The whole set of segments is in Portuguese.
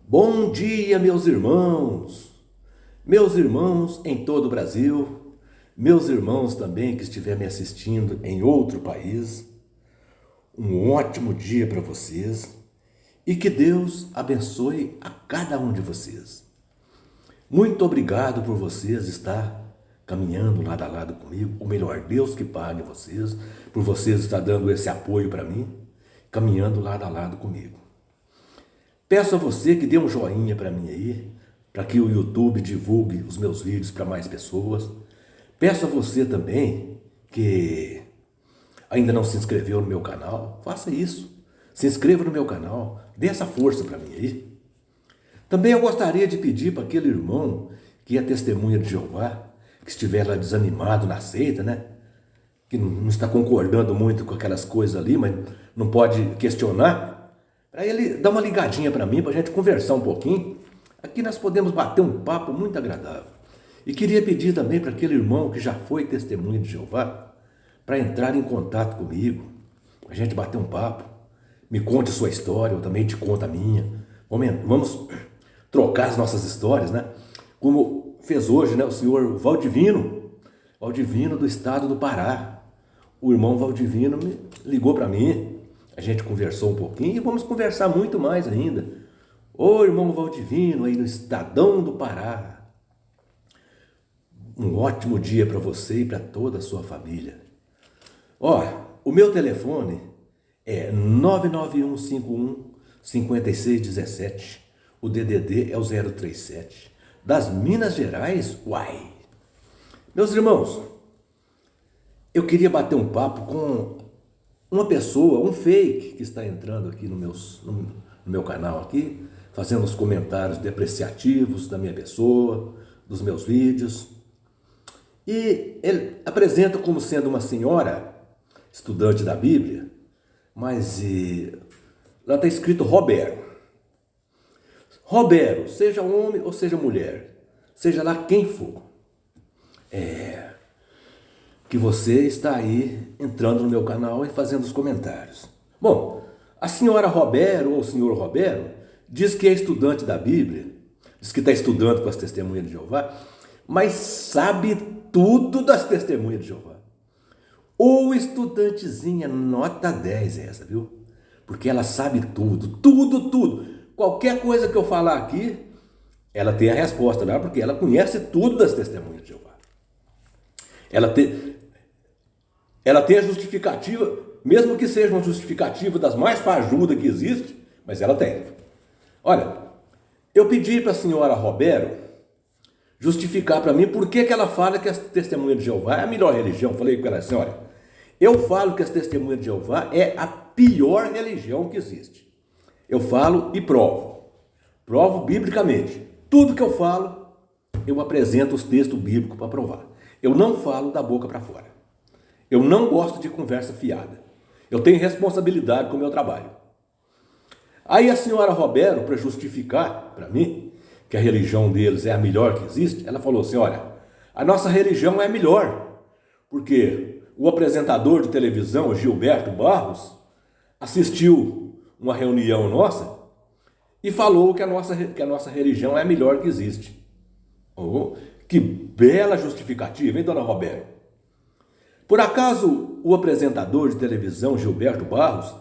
Bom dia, meus irmãos em todo o Brasil, meus irmãos também que estiver me assistindo em outro país. Um ótimo dia para vocês e que Deus abençoe a cada um de vocês. Muito obrigado por vocês estar caminhando lado a lado comigo, ou melhor, Deus que pague vocês, por vocês estar dando esse apoio para mim, caminhando lado a lado comigo. Peço a você que dê um joinha para mim aí, para que o YouTube divulgue os meus vídeos para mais pessoas. Peço a você também que ainda não se inscreveu no meu canal, faça isso. Se inscreva no meu canal, dê essa força para mim aí. Também eu gostaria de pedir para aquele irmão que é testemunha de Jeová, que estiver lá desanimado na seita, né? Que não está concordando muito com aquelas coisas ali, mas não pode questionar. Para ele dar uma ligadinha para mim, para a gente conversar um pouquinho. Aqui nós podemos bater um papo muito agradável. E queria pedir também para aquele irmão que já foi testemunha de Jeová, para entrar em contato comigo, a gente bater um papo, me conte sua história, eu também te conto a minha. Vamos trocar as nossas histórias, né? Como fez hoje, né, o senhor Valdivino do estado do Pará. O irmão Valdivino me ligou para mim. A gente conversou um pouquinho e vamos conversar muito mais ainda. Ô irmão Valdivino, aí no Estadão do Pará. Um ótimo dia para você e para toda a sua família. Ó, o meu telefone é 99151-5617. O DDD é o 037. Das Minas Gerais, uai. Meus irmãos, eu queria bater um papo com uma pessoa, um fake que está entrando aqui no meu canal aqui, fazendo os comentários depreciativos da minha pessoa, dos meus vídeos. E ele apresenta como sendo uma senhora, estudante da Bíblia, mas lá está escrito Robero. Robero, seja homem ou seja mulher, seja lá quem for, que você está aí entrando no meu canal e fazendo os comentários. Bom, a senhora Robero ou o senhor Robero diz que é estudante da Bíblia, diz que está estudando com as testemunhas de Jeová, mas sabe tudo das testemunhas de Jeová. Ou estudantezinha nota 10 essa, viu? Porque ela sabe tudo, tudo. Qualquer coisa que eu falar aqui, ela tem a resposta lá, porque ela conhece tudo das testemunhas de Jeová. Ela tem a justificativa, mesmo que seja uma justificativa das mais fajudas que existe, mas ela tem. Olha, eu pedi para a senhora Robero justificar para mim por que ela fala que as testemunhas de Jeová é a melhor religião. Falei para ela assim, olha, eu falo que as testemunhas de Jeová é a pior religião que existe. Eu falo e provo. Provo biblicamente. Tudo que eu falo, eu apresento os textos bíblicos para provar. Eu não falo da boca para fora. Eu não gosto de conversa fiada. Eu tenho responsabilidade com o meu trabalho. Aí a senhora Robero, para justificar para mim que a religião deles é a melhor que existe, ela falou assim, olha, a nossa religião é a melhor, porque o apresentador de televisão, Gilberto Barros, assistiu uma reunião nossa e falou que a nossa religião é a melhor que existe. Oh, que bela justificativa, hein, dona Roberta? Por acaso o apresentador de televisão Gilberto Barros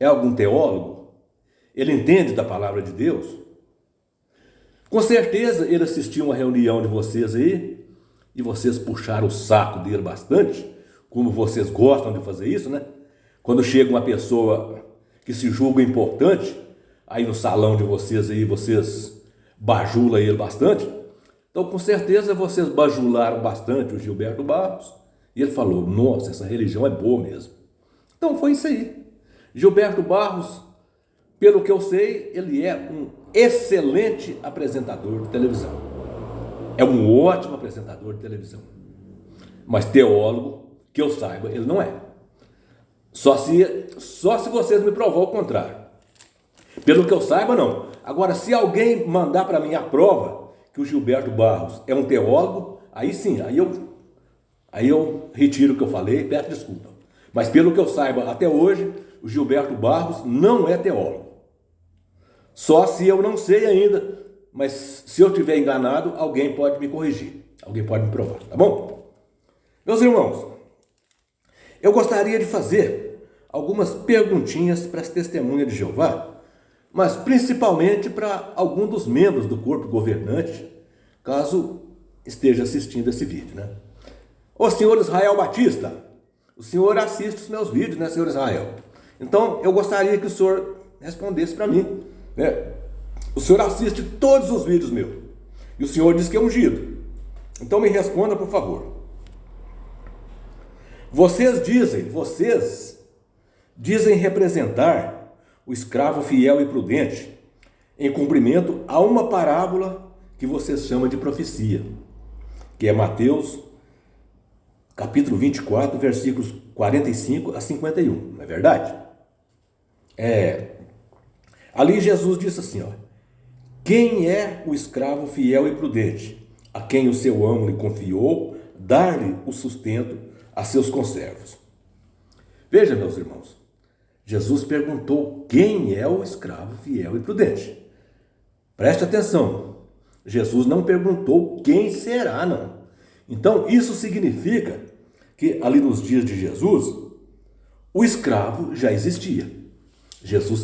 é algum teólogo? Ele entende da palavra de Deus? Com certeza ele assistiu uma reunião de vocês aí e vocês puxaram o saco dele bastante, como vocês gostam de fazer isso, né? Quando chega uma pessoa que se julga importante, aí no salão de vocês aí, vocês bajulam ele bastante. Então, com certeza, vocês bajularam bastante o Gilberto Barros. E ele falou, nossa, essa religião é boa mesmo. Então, foi isso aí. Gilberto Barros, pelo que eu sei, ele é um excelente apresentador de televisão. É um ótimo apresentador de televisão. Mas teólogo, que eu saiba, ele não é. Só se vocês me provar o contrário. Pelo que eu saiba, não. Agora, se alguém mandar para mim a prova que o Gilberto Barros é um teólogo, aí sim, aí eu retiro o que eu falei e peço desculpa. Mas pelo que eu saiba até hoje, o Gilberto Barros não é teólogo. Só se eu não sei ainda, mas se eu estiver enganado, alguém pode me corrigir, alguém pode me provar, tá bom? Meus irmãos, eu gostaria de fazer algumas perguntinhas para as testemunhas de Jeová, mas principalmente para algum dos membros do corpo governante, caso esteja assistindo esse vídeo, né? Ô senhor Israel Batista, o senhor assiste os meus vídeos, né, senhor Israel? Então, eu gostaria que o senhor respondesse para mim, né? O senhor assiste todos os vídeos meus, e o senhor diz que é ungido. Então me responda, por favor. Vocês dizem representar o escravo fiel e prudente em cumprimento a uma parábola que vocês chamam de profecia, que é Mateus, capítulo 24, versículos 45 a 51, não é verdade? Ali Jesus disse assim, ó: quem é o escravo fiel e prudente, a quem o seu amo lhe confiou dar-lhe o sustento a seus conservos? Veja, meus irmãos, Jesus perguntou quem é o escravo fiel e prudente. Preste atenção, Jesus não perguntou quem será, não. Então, isso significa que ali nos dias de Jesus, o escravo já existia.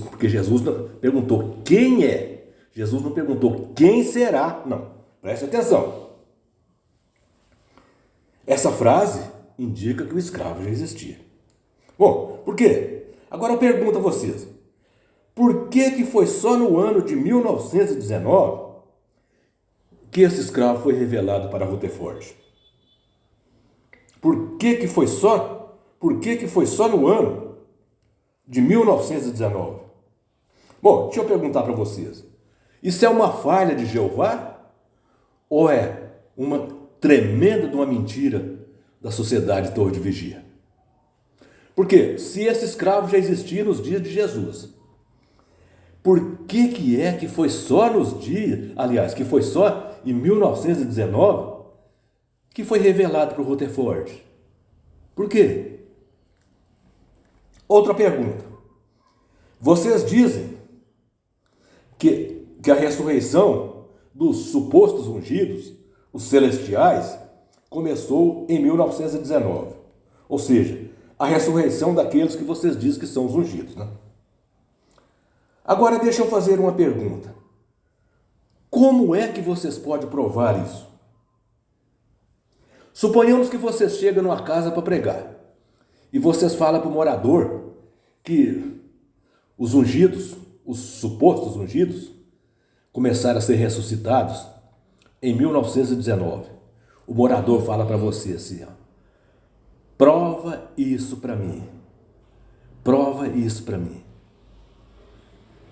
Porque Jesus não perguntou quem é, Jesus não perguntou quem será, não. Preste atenção. Essa frase indica que o escravo já existia. Bom, por quê? Agora eu pergunto a vocês, por que foi só no ano de 1919 que esse escravo foi revelado para Rutherford? Por que foi só no ano de 1919? Bom, deixa eu perguntar para vocês. Isso é uma falha de Jeová? Ou é uma tremenda de uma mentira da sociedade Torre de Vigia? Porque se esse escravo já existia nos dias de Jesus, por que foi só nos dias, aliás, que foi só em 1919 que foi revelado para o Rutherford? Por quê? Outra pergunta. Vocês dizem que a ressurreição dos supostos ungidos, os celestiais, começou em 1919. Ou seja, a ressurreição daqueles que vocês dizem que são os ungidos, né? Agora deixa eu fazer uma pergunta. Como é que vocês podem provar isso? Suponhamos que vocês chegam numa casa para pregar e vocês falam para o morador que os ungidos, os supostos ungidos, começaram a ser ressuscitados em 1919. O morador fala para você assim, ó: prova isso para mim. Prova isso para mim.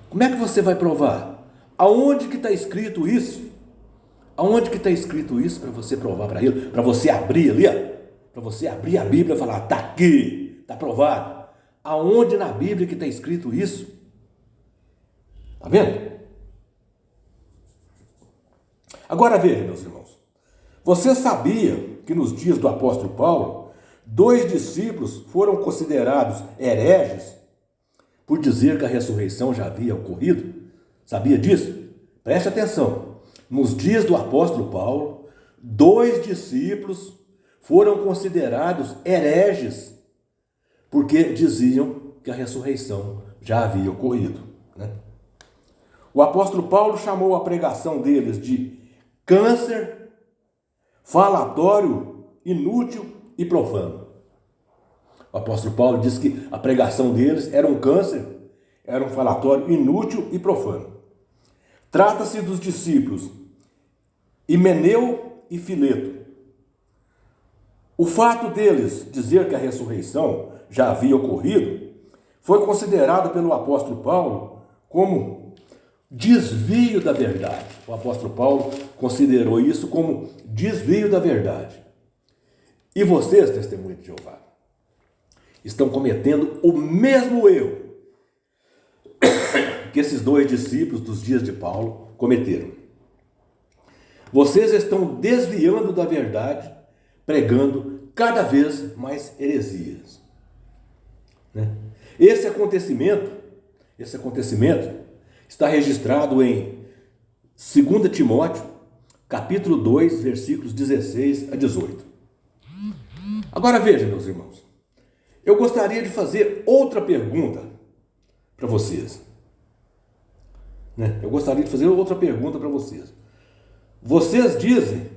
Como é que você vai provar? Aonde que está escrito isso? Aonde que está escrito isso para você provar para ele? Para você abrir ali, ó, para você abrir a Bíblia e falar, está aqui, está provado. Aonde na Bíblia que está escrito isso? Está vendo? Agora veja, meus irmãos. Você sabia que nos dias do apóstolo Paulo, 2 discípulos foram considerados hereges por dizer que a ressurreição já havia ocorrido? Sabia disso? Preste atenção. Nos dias do apóstolo Paulo, 2 discípulos foram considerados hereges porque diziam que a ressurreição já havia ocorrido, né? O apóstolo Paulo chamou a pregação deles de câncer, falatório, inútil e profano. O apóstolo Paulo disse que a pregação deles era um câncer, era um falatório inútil e profano. Trata-se dos discípulos Himeneu e Fileto. O fato deles dizer que a ressurreição já havia ocorrido foi considerado pelo apóstolo Paulo como desvio da verdade. O apóstolo Paulo considerou isso como desvio da verdade. E vocês, testemunhas de Jeová, estão cometendo o mesmo erro que esses 2 discípulos dos dias de Paulo cometeram. Vocês estão desviando da verdade, pregando cada vez mais heresias, né? Esse acontecimento Está registrado em 2 Timóteo, capítulo 2, versículos 16 a 18. Agora veja, meus irmãos, eu gostaria de fazer outra pergunta para vocês. Eu gostaria de fazer outra pergunta para vocês. Vocês dizem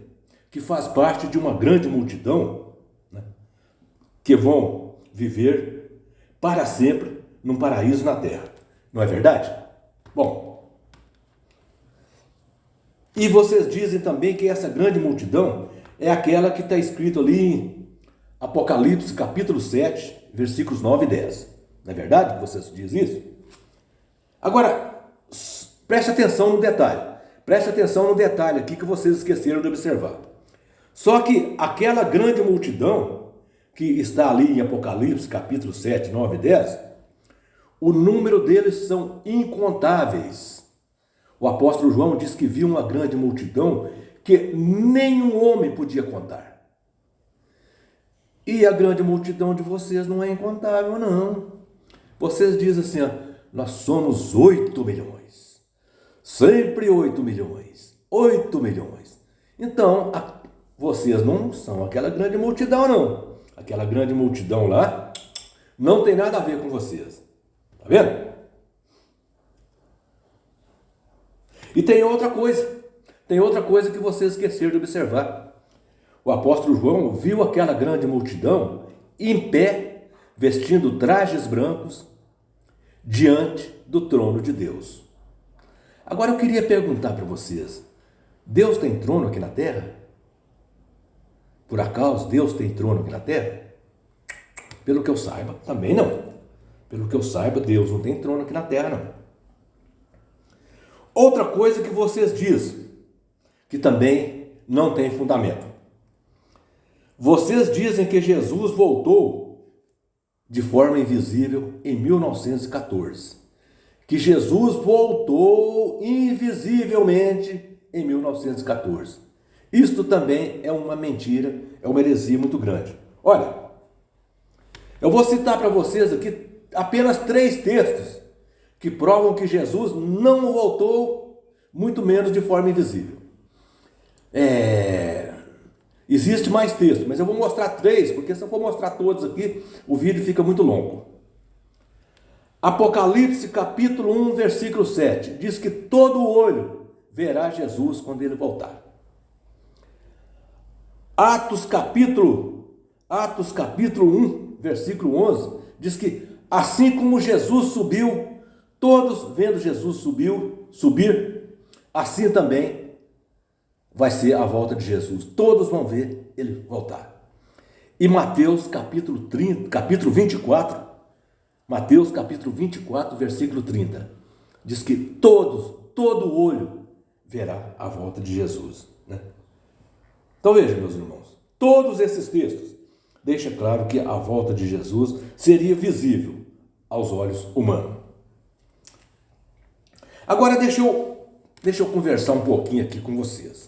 que faz parte de uma grande multidão, que vão viver para sempre num paraíso na terra. Não é verdade? Bom, e vocês dizem também que essa grande multidão é aquela que está escrito ali em Apocalipse capítulo 7, versículos 9 e 10. Não é verdade que vocês dizem isso? Agora, preste atenção no detalhe. Preste atenção no detalhe aqui que vocês esqueceram de observar. Só que aquela grande multidão que está ali em Apocalipse capítulo 7, 9 e 10, o número deles são incontáveis. O apóstolo João diz que viu uma grande multidão que nenhum homem podia contar. E a grande multidão de vocês não é incontável, não. Vocês dizem assim, ó, nós somos 8 milhões. Sempre 8 milhões. 8 milhões. Então, vocês não são aquela grande multidão, não. Aquela grande multidão lá não tem nada a ver com vocês. Tá vendo? E tem outra coisa que vocês esqueceram de observar. O apóstolo João viu aquela grande multidão em pé, vestindo trajes brancos, diante do trono de Deus. Agora eu queria perguntar para vocês, Deus tem trono aqui na terra? Por acaso Deus tem trono aqui na terra? Pelo que eu saiba, também não. Pelo que eu saiba, Deus não tem trono aqui na terra, não. Outra coisa que vocês dizem, que também não tem fundamento. Vocês dizem que Jesus voltou de forma invisível em 1914. Que Jesus voltou invisivelmente em 1914. Isto também é uma mentira, é uma heresia muito grande. Olha, eu vou citar para vocês aqui apenas 3 textos que provam que Jesus não voltou, muito menos de forma invisível. Existe mais texto, mas eu vou mostrar 3, porque se eu for mostrar todos aqui, o vídeo fica muito longo. Apocalipse capítulo 1, versículo 7, diz que todo olho verá Jesus quando ele voltar. Atos capítulo 1, versículo 11, diz que assim como Jesus subiu, todos vendo Jesus subir, assim também vai ser a volta de Jesus. Todos vão ver ele voltar. E Mateus capítulo 24, Mateus capítulo 24, versículo 30, diz que todo olho verá a volta de Jesus. Então veja, meus irmãos, todos esses textos deixam claro que a volta de Jesus seria visível aos olhos humanos. Agora deixa eu conversar um pouquinho aqui com vocês.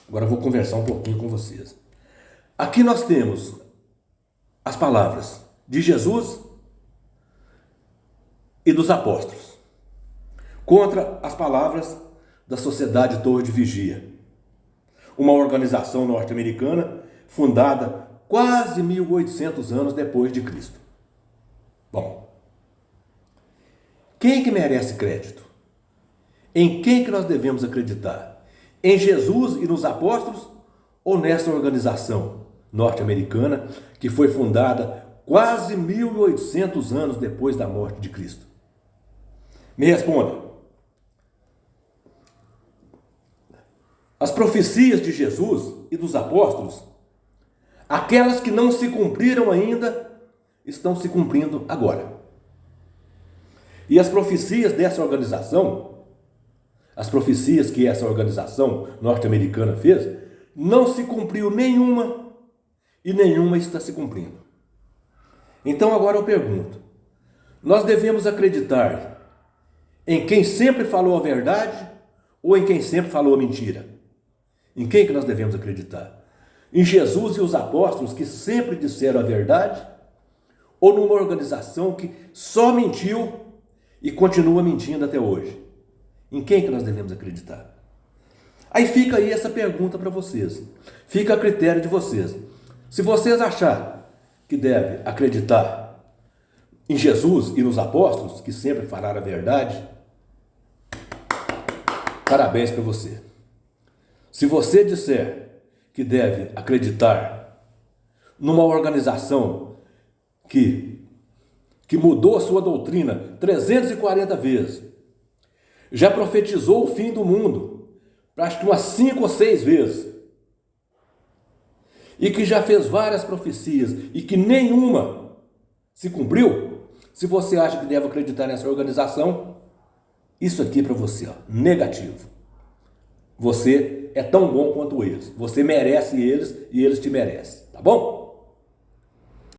Agora eu vou conversar um pouquinho com vocês. Aqui nós temos as palavras de Jesus e dos apóstolos contra as palavras da Sociedade Torre de Vigia, uma organização norte-americana fundada quase 1800 anos depois de Cristo. Bom, quem que merece crédito? Em quem que nós devemos acreditar? Em Jesus e nos apóstolos ou nessa organização norte-americana que foi fundada quase 1800 anos depois da morte de Cristo? Me responda. As profecias de Jesus e dos apóstolos, aquelas que não se cumpriram ainda, estão se cumprindo agora. E as profecias dessa organização, as profecias que essa organização norte-americana fez, não se cumpriu nenhuma e nenhuma está se cumprindo. Então agora eu pergunto, nós devemos acreditar em quem sempre falou a verdade ou em quem sempre falou a mentira? Em quem que nós devemos acreditar? Em Jesus e os apóstolos que sempre disseram a verdade? Ou numa organização que só mentiu e continua mentindo até hoje? Em quem que nós devemos acreditar? Aí fica aí essa pergunta para vocês. Fica a critério de vocês. Se vocês acharem que deve acreditar em Jesus e nos apóstolos, que sempre falaram a verdade, parabéns para você. Se você disser que deve acreditar numa organização que mudou a sua doutrina 340 vezes, já profetizou o fim do mundo, acho que umas 5 ou 6 vezes, e que já fez várias profecias e que nenhuma se cumpriu, se você acha que deve acreditar nessa organização, isso aqui é para você, ó, negativo. Você é tão bom quanto eles. Você merece eles e eles te merecem, tá bom?